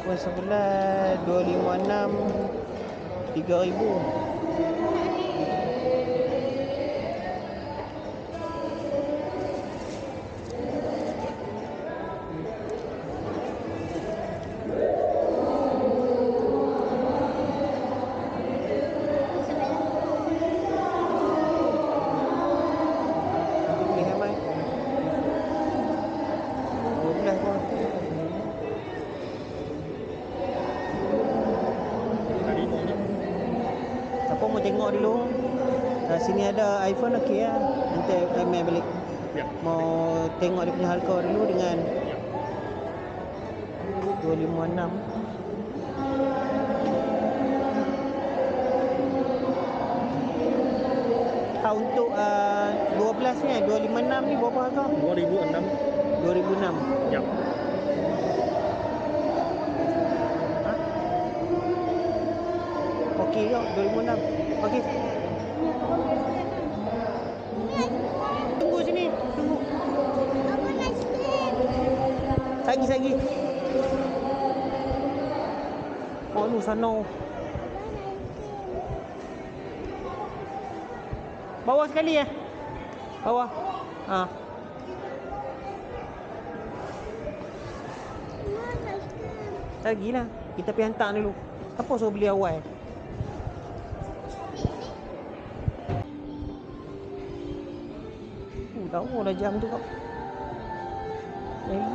iPhone 11 256 3,000. Ni ramai 12 pun. Siapa mau tengok dulu? Sini ada iPhone okey lah. Nanti main balik. Ya. Mau tengok dia punya harga dulu dengan 256. Untuk 12 ni 256 ni berapa harga? 2006. 2006. Ya. Okey ke 2006? Okey. Tunggu sini, tunggu. Sagi. Oh, lu sana. Bawah sekali Bawah. Lagilah. Kita pergi hantar dulu. Apa suruh beli awal? Tahu dah jam tu kau. LV.